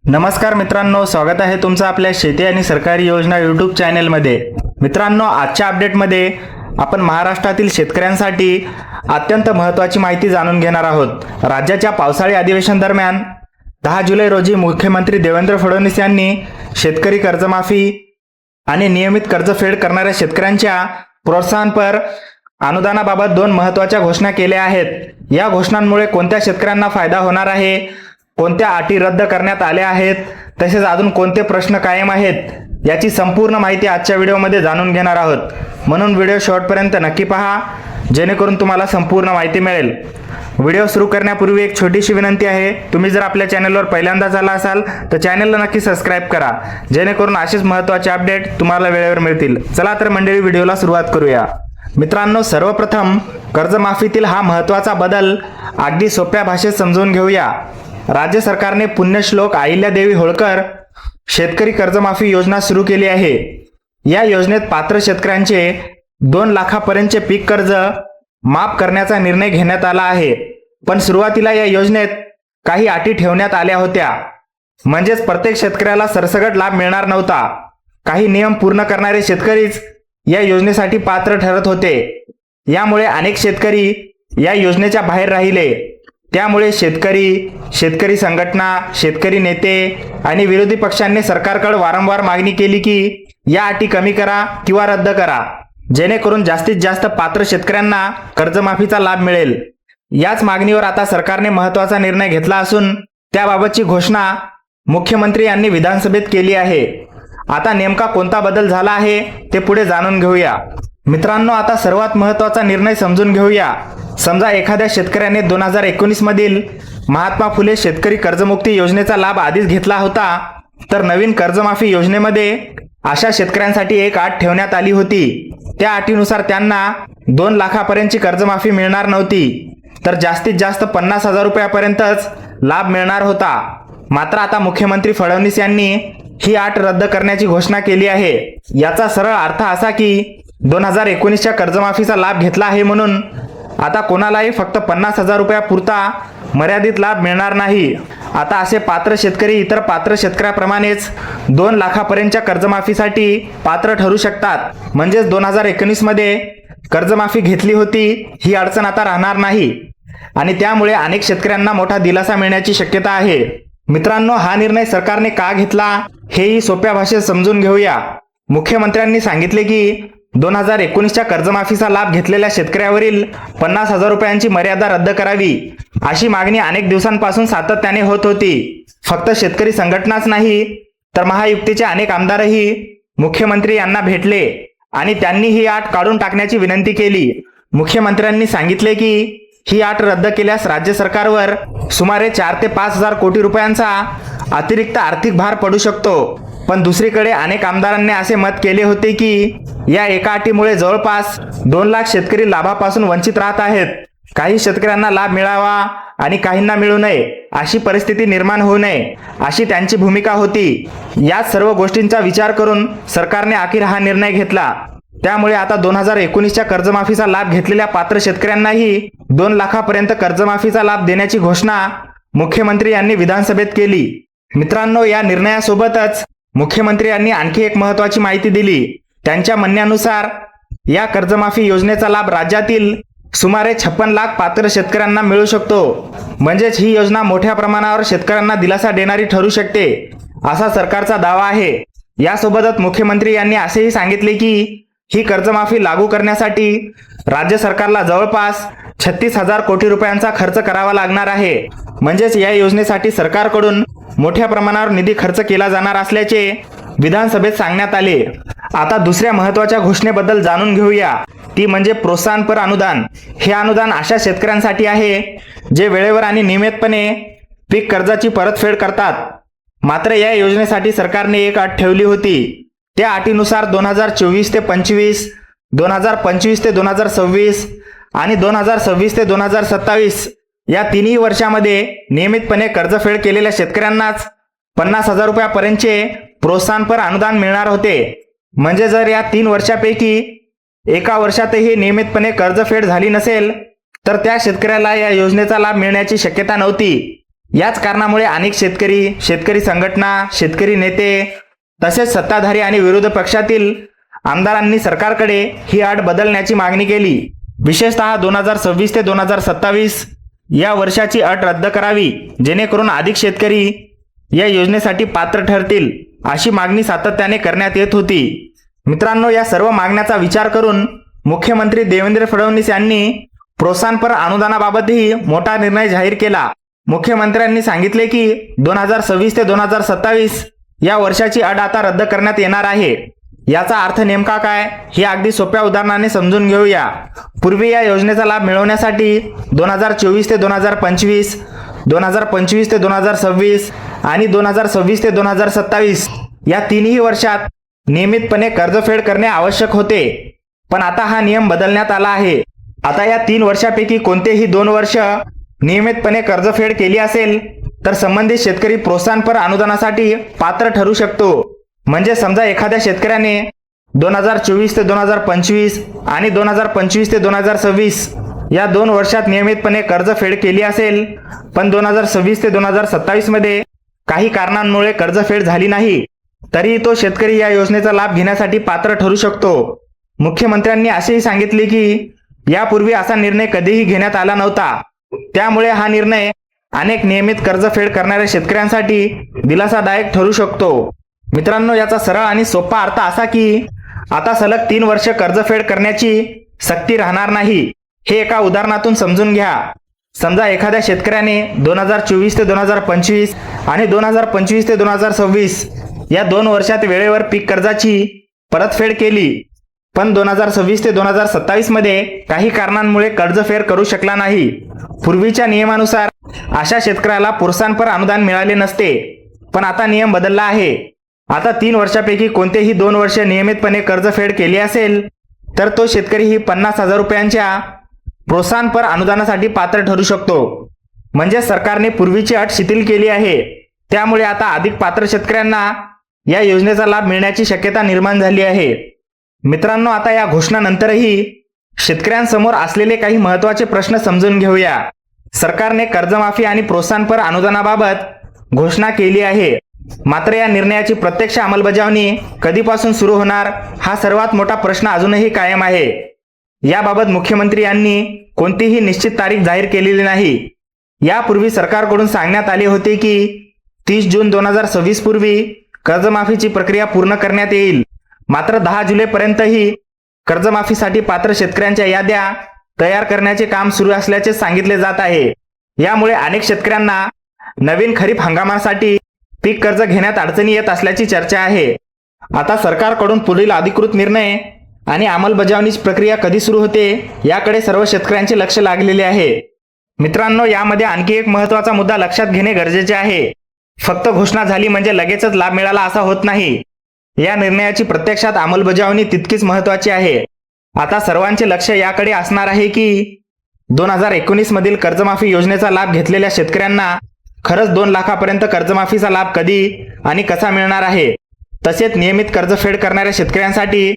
नमस्कार मित्रांनो, स्वागत आहे तुमचं आपल्या शेती आणि सरकारी योजना यूट्यूब चॅनेलमध्ये। मित्रांनो, आजच्या अपडेटमध्ये आपण महाराष्ट्रातील शेतकऱ्यांसाठी अत्यंत महत्त्वाची माहिती जाणून घेणार आहोत। राज्याच्या पावसाळी अधिवेशन दरम्यान 10 जुलै रोजी मुख्यमंत्री देवेंद्र फडणवीस यांनी शेतकरी कर्जमाफी आणि नियमित कर्जफेड करणाऱ्या शेतकऱ्यांच्या प्रोत्साहनपर अनुदानाबाबत 2 महत्त्वाच्या घोषणा केल्या आहेत। या घोषणांमुळे कोणत्या शेतकऱ्यांना फायदा होणार आहे, कोणत्या अटी रद्द करण्यात आल्या आहेत, तसेच अजून कोणते प्रश्न कायम आहेत, याची संपूर्ण माहिती आजच्या व्हिडिओमध्ये जाणून घेणार आहोत। म्हणून व्हिडिओ शेवटपर्यंत नक्की पहा, जेणेकरून तुम्हाला संपूर्ण माहिती मिळेल। व्हिडिओ सुरू करण्यापूर्वी एक छोटीशी विनंती आहे, तुम्ही जर आपल्या चॅनलवर पहिल्यांदाच आला असाल तर चॅनलला नक्की सबस्क्राइब करा, जेणेकरून असेच महत्त्वाचे अपडेट तुम्हाला वेळेवर मिळतील। चला तर मंडळी, व्हिडिओला सुरुवात करूया। मित्रांनो, सर्वप्रथम कर्जमाफीतील हा महत्त्वाचा बदल अगदी सोप्या भाषेत समजून घेऊया। राज्य सरकारने पुण्यश्लोक अहिल्यादेवी होळकर शेतकरी कर्जमाफी योजना सुरू केली आहे। या योजनेत पात्र शेतकऱ्यांचे 2 लाखापर्यंतचे पीक कर्ज माफ करण्याचा निर्णय घेण्यात आला आहे। पण सुरुवातीला या योजनेत काही अटी ठेवण्यात आल्या होत्या, म्हणजेच प्रत्येक शेतकऱ्याला सरसकट लाभ मिळणार नव्हता। काही नियम पूर्ण करणारे शेतकरीच या योजनेसाठी पात्र ठरत होते। यामुळे अनेक शेतकरी या योजनेच्या बाहेर राहिले। त्यामुळे शेतकरी संघटना, शेतकरी नेते आणि विरोधी पक्षांनी सरकारकडे वारंवार मागणी केली की या अटी कमी करा किंवा रद्द करा, जेणेकरून जास्तीत जास्त पात्र शेतकऱ्यांना कर्जमाफीचा लाभ मिळेल। याच मागणीवर आता सरकारने महत्त्वाचा निर्णय घेतला असून त्याबाबतची घोषणा मुख्यमंत्री यांनी विधानसभेत केली आहे। आता नेमका कोणता बदल झाला आहे ते पुढे जाणून घेऊया। मित्रांनो, आता सर्वात महत्त्वाचा निर्णय समजून घेऊया। समजा एखाद्या शेतकऱ्याने 2019 मधील महात्मा फुले शेतकरी कर्जमुक्ती योजनेचा लाभ आधीच घेतला होता, तर नवीन कर्जमाफी योजनेमध्ये अशा शेतकऱ्यांसाठी एक अट ठेवण्यात आली होती। त्या अटीनुसार त्यांना 2 लाखापर्यंतची कर्जमाफी मिळणार नव्हती, तर जास्तीत जास्त 50,000 रुपयापर्यंतच लाभ मिळणार होता। मात्र आता मुख्यमंत्री फडणवीस यांनी ही अट रद्द करण्याची घोषणा केली आहे। याचा सरळ अर्थ असा की 2019च्या कर्जमाफीचा लाभ घेतला आहे म्हणून आता कोणालाही फक्त 50,000 रुपयापुरता मर्यादित लाभ मिळणार नाही। आता असे पात्र शेतकरी इतर पात्र शेतकऱ्याप्रमाणेच 2 लाखापर्यंतच्या कर्जमाफीसाठी पात्र ठरू शकतात। म्हणजेच 2019 मध्ये कर्जमाफी घेतली होती ही अडचण आता राहणार नाही आणि त्यामुळे अनेक शेतकऱ्यांना मोठा दिलासा मिळण्याची शक्यता आहे। मित्रांनो, हा निर्णय सरकारने का घेतला हेही सोप्या भाषेत समजून घेऊया। मुख्यमंत्र्यांनी सांगितले की 2019च्या कर्जमाफीचा लाभ घेतलेल्या शेतकऱ्यावरील 50,000 रुपयांची मर्यादा रद्द करावी, अशी मागणी अनेक दिवसांपासून सातत्याने होत होती। फक्त शेतकरी संघटनाच नाही, तर महायुतीचे अनेक आमदारही मुख्यमंत्री यांना भेटले आणि त्यांनी ही अट काढून टाकण्याची विनंती केली। मुख्यमंत्र्यांनी सांगितले की ही अट रद्द केल्यास राज्य सरकारवर सुमारे 4 ते 5 हजार कोटी रुपयांचा अतिरिक्त आर्थिक भार पडू शकतो। पण दुसरीकडे अनेक आमदारांनी असे मत केले होते की या एका अटीमुळे जवळपास 2 लाख शेतकरी लाभापासून वंचित राहत आहेत। काही शेतकऱ्यांना लाभ मिळावा आणि काहींना मिळू नये, अशी परिस्थिती निर्माण होऊ नये, अशी त्यांची भूमिका होती। या सर्व गोष्टींचा विचार करून सरकारने अखेर हा निर्णय घेतला। त्यामुळे आता 2019च्या कर्जमाफीचा लाभ घेतलेल्या पात्र शेतकऱ्यांनाही 2 लाखापर्यंत कर्जमाफीचा लाभ देण्याची घोषणा मुख्यमंत्री यांनी विधानसभेत केली। मित्रांनो, या निर्णयासोबतच मुख्यमंत्री यांनी आणखी एक महत्त्वाची माहिती दिली। त्यांच्या म्हणण्यानुसार या कर्जमाफी योजनेचा लाभ राज्यातील सुमारे 56 लाख पात्र शेतकऱ्यांना मिळू शकतो। म्हणजेच ही योजना मोठ्या प्रमाणावर शेतकऱ्यांना दिलासा देणारी ठरू शकते, असा सरकारचा दावा आहे। यासोबतच मुख्यमंत्री यांनी असेही सांगितले की ही कर्जमाफी लागू करण्यासाठी राज्य सरकारला जवळपास 36,000 कोटी रुपयांचा खर्च करावा लागणार आहे। म्हणजेच या योजनेसाठी सरकारकडून मोठ्या प्रमाणावर निधी खर्च केला जाणार असल्याचे विधानसभेत सांगण्यात आले। आता दुसऱ्या महत्त्वाच्या घोषणेबद्दल जाणून घेऊया, ती म्हणजे प्रोत्साहनपर अनुदान। हे अनुदान अशा शेतकऱ्यांसाठी आहे जे वेळेवर आणि नियमितपणे पीक कर्जाची परतफेड करतात। मात्र या योजनेसाठी सरकारने एक अट ठेवली होती। त्या अटीनुसार 2024 ते 25, 2025 ते 2026 आणि 2026 ते 2027 या तिन्ही वर्षामध्ये नियमितपणे कर्जफेड केलेल्या शेतकऱ्यांनाच 50,000 रुपयापर्यंतचे प्रोत्साहनपर अनुदान मिळणार होते। म्हणजे जर या 3 वर्षापैकी एका वर्षातही नियमितपणे कर्जफेड झाली नसेल तर त्या शेतकऱ्याला या योजनेचा लाभ मिळण्याची शक्यता नव्हती। याच कारणामुळे अनेक शेतकरी, शेतकरी संघटना, शेतकरी नेते तसेच सत्ताधारी आणि विरोधी पक्षातील आमदारांनी सरकारकडे ही अट बदलण्याची मागणी केली. विशेषतः 2026 ते 2027 या वर्षाची अट रद्द करावी, जेणेकरून अधिक शेतकरी या योजनेसाठी पात्र ठरतील, अशी मागणी सातत्याने करण्यात येत होती. मित्रांनो, या सर्व मागण्याचा विचार करून मुख्यमंत्री देवेंद्र फडणवीस यांनी प्रोत्साहनपर अनुदानाबाबतही मोठा निर्णय जाहीर केला. मुख्यमंत्र्यांनी सांगितले की 2026 ते 2027 या वर्षाची अट आता रद्द करण्यात येणार आहे. याचा अर्थ नेमका काय हे अगदी सोप्या उदाहरणाने समजून घेऊया. पूर्वी या योजनेचा लाभ मिळवण्यासाठी 2024 ते 2025, 2025 ते 2026 आणि 2026 ते 2027 या तिन्ही वर्षात नियमितपणे कर्जफेड करणे आवश्यक होते. पण आता हा नियम बदलण्यात आला आहे. आता या 3 वर्षापैकी कोणतेही 2 वर्ष नियमितपणे कर्जफेड केली असेल तर संबंधित शेतकरी प्रोत्साहनपर अनुदानासाठी पात्र ठरू शकतो. म्हणजे समजा एखाद्या शेतकऱ्याने 2024 ते 2025 आणि 2025 ते 2026 या 2 वर्षात नियमितपणे कर्जफेड केली असेल, पण 2026 ते 2027 मध्ये काही कारणांमुळे कर्जफेड झाली नाही, तरी तो शेतकरी या योजनेचा लाभ घेण्यासाठी पात्र ठरू शकतो. मुख्यमंत्र्यांनी असेही सांगितले की यापूर्वी असा निर्णय कधीही घेण्यात आला नव्हता. त्यामुळे हा निर्णय अनेक नियमित कर्जफेड करणाऱ्या शेतकऱ्यांसाठी दिलासादायक ठरू शकतो. मित्रांनो, याचा सरळ आणि सोपा अर्थ असा की आता सलग 3 वर्ष कर्जफेड करण्याची सक्ती राहणार नाही. हे एका उदाहरणातून समजून घ्या. समजा एखाद्या शेतकऱ्याने 2024 ते 2025 आणि 2025 ते 2026 या 2 वर्षात वेळेवर पीक कर्जाची परतफेड केली, पण 2026 ते 2027 मध्ये काही कारणांमुळे कर्जफेड करू शकला नाही. पूर्वीच्या नियमानुसार अशा शेतकऱ्याला प्रोत्साहनपर अनुदान मिळाले नसते. पण आता नियम बदलला आहे. आता 3 वर्षापैकी कोणतेही 2 वर्ष नियमितपणे कर्जफेड केली असेल तर तो शेतकरी ही 50,000 रुपयांच्या प्रोत्साहनपर अनुदानासाठी पात्र ठरू शकतो. म्हणजे सरकारने पूर्वीची अट शिथिल केली आहे. त्यामुळे आता अधिक पात्र शेतकऱ्यांना या योजनेचा लाभ मिळण्याची शक्यता निर्माण झाली आहे. मित्रांनो, आता या घोषणानंतरही शेतकऱ्यांसमोर असलेले काही महत्त्वाचे प्रश्न समजून घेऊया. सरकारने कर्जमाफी आणि प्रोत्साहनपर अनुदानाबाबत घोषणा केली आहे, मात्र या निर्णयाची प्रत्यक्ष अंमलबजावणी कधीपासून सुरू होणार हा सर्वात मोठा प्रश्न अजूनही कायम आहे. याबाबत मुख्यमंत्री यांनी कोणतीही निश्चित तारीख जाहीर केलेली नाही. यापूर्वी सरकारकडून सांगण्यात आले होते की 30 जून 2026 पूर्वी कर्जमाफीची प्रक्रिया पूर्ण करण्यात येईल. मात्र 10 जुलैपर्यंतही कर्जमाफीसाठी पात्र शेतकऱ्यांच्या याद्या तयार करण्याचे काम सुरू असल्याचे सांगितले जात आहे. यामुळे अनेक शेतकऱ्यांना नवीन खरीप हंगामासाठी पीक कर्ज घेण्यात अडचणी येत असल्याची चर्चा आहे. आता सरकारकडून पुढील अधिकृत निर्णय आणि अंमलबजावणीची प्रक्रिया कधी सुरू होते याकडे सर्व शेतकऱ्यांचे लक्ष लागलेले आहे. मित्रांनो, यामध्ये आणखी एक महत्त्वाचा मुद्दा लक्षात घेणे गरजेचे आहे. फक्त घोषणा झाली म्हणजे लगेचच लाभ मिळाला असा होत नाही. या निर्णयाची प्रत्यक्षात अंमलबजावणी तितकीच महत्त्वाची आहे. आता सर्वांचे लक्ष याकडे असणार आहे की 2019 मधील कर्जमाफी योजनेचा लाभ घेतलेल्या शेतकऱ्यांना खरंच 2 लाखापर्यंत कर्जमाफीचा लाभ कधी आणि कसा मिळणार आहे. तसेच नियमित कर्जफेड करणाऱ्या शेतकऱ्यांसाठी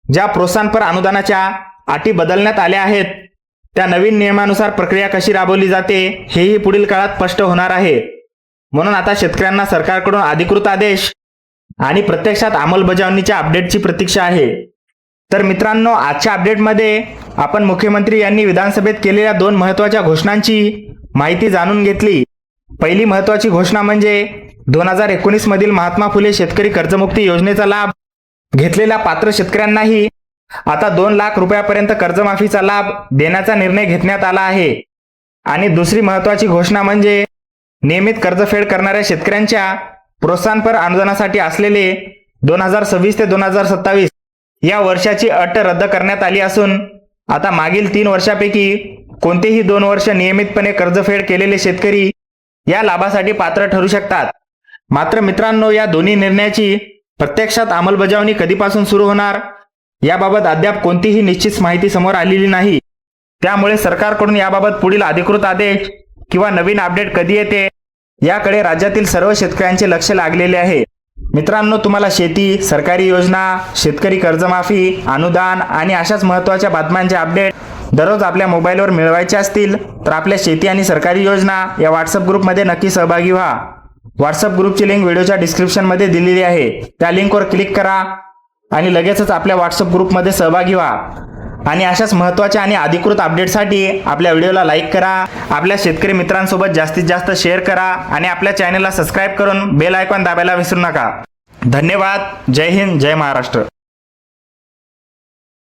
ज्या प्रोत्साहनपर अनुदानाच्या अटी बदलण्यात आल्या आहेत त्या नवीन नियमानुसार प्रक्रिया कशी राबवली जाते हेही पुढील काळात स्पष्ट होणार आहे. म्हणून आता शेतकऱ्यांना सरकारकडून अधिकृत आदेश आणि प्रत्यक्षात अंमलबजावणीच्या अपडेटची प्रतीक्षा आहे. तर मित्रांनो, आजच्या अपडेटमध्ये आपण मुख्यमंत्री यांनी विधानसभेत केलेल्या 2 महत्त्वाच्या घोषणांची माहिती जाणून घेतली. पहिली महत्त्वाची घोषणा म्हणजे 2019 मधील महात्मा फुले शेतकरी कर्जमुक्ती योजनेचा लाभ घेतलेल्या पात्र शेतकऱ्यांनाही आता 2 लाख रुपयापर्यंत कर्जमाफीचा लाभ देण्याचा निर्णय घेण्यात आला आहे. आणि दुसरी महत्त्वाची घोषणा म्हणजे नियमित कर्जफेड करणाऱ्या शेतकऱ्यांच्या प्रोत्साहनपर अनुदानासाठी असलेले 2026 ते 2027 या वर्षाची अट रद्द करण्यात आली असून आता मागील 3 वर्षापैकी कोणतेही 2 वर्ष नियमितपणे कर्जफेड केलेले शेतकरी या लाभासाठी पात्र ठरू शकतात. मात्र मित्रांनो, या दोन्ही निर्णयाची प्रत्यक्षात अंमलबजावणी कधीपासून सुरू होणार याबाबत अद्याप कोणतीही निश्चित माहिती समोर आलेली नाही. त्यामुळे सरकारकडून याबाबत पुढील अधिकृत आदेश किंवा नवीन अपडेट कधी येते याकडे राज्यातील सर्व शेतकऱ्यांचे लक्ष लागलेले आहे. मित्रांनो, तुम्हाला शेती, सरकारी योजना, शेतकरी कर्जमाफी, अनुदान आणि अशाच महत्त्वाच्या बातम्यांचे अपडेट दररोज आपल्या मोबाईलवर मिळवायचे असतील तर आपल्या शेती आणि सरकारी योजना या व्हॉट्सअप ग्रुपमध्ये नक्की सहभागी व्हा. व्हॉट्सअप ग्रुपची लिंक व्हिडिओच्या डिस्क्रिप्शनमध्ये दिलेली आहे. त्या लिंकवर क्लिक करा आणि लगेचच आपल्या व्हॉट्सअप ग्रुपमध्ये सहभागी व्हा. आणि अशाच महत्त्वाच्या आणि अधिकृत अपडेटसाठी आपल्या व्हिडिओला लाईक करा, आपल्या शेतकरी मित्रांसोबत जास्तीत जास्त शेअर करा आणि आपल्या चॅनलला सबस्क्राईब करून बेल आयकॉन दाबायला विसरू नका. धन्यवाद. जय हिंद, जय महाराष्ट्र.